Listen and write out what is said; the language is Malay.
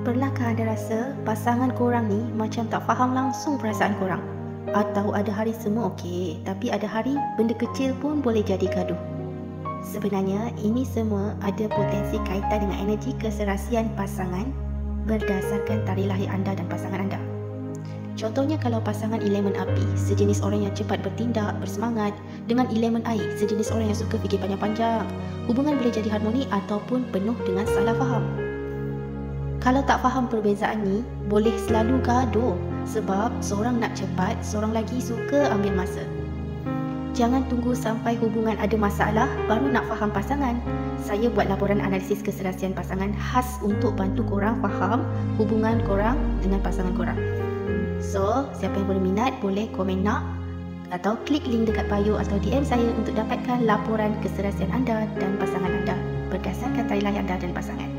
Pernahkah anda rasa pasangan korang ni macam tak faham langsung perasaan korang? Atau ada hari semua okey, tapi ada hari benda kecil pun boleh jadi gaduh? Sebenarnya, ini semua ada potensi kaitan dengan energi keserasian pasangan berdasarkan tarikh lahir anda dan pasangan anda. Contohnya kalau pasangan elemen api, sejenis orang yang cepat bertindak, bersemangat, dengan elemen air, sejenis orang yang suka fikir panjang-panjang, hubungan boleh jadi harmoni ataupun penuh dengan salah faham. Kalau tak faham perbezaan ni, boleh selalu gaduh sebab seorang nak cepat, seorang lagi suka ambil masa. Jangan tunggu sampai hubungan ada masalah baru nak faham pasangan. Saya buat laporan analisis keserasian pasangan khas untuk bantu korang faham hubungan korang dengan pasangan korang. So, siapa yang berminat boleh komen nak atau klik link dekat bio atau DM saya untuk dapatkan laporan keserasian anda dan pasangan anda berdasarkan tarikh lahir anda dan pasangan.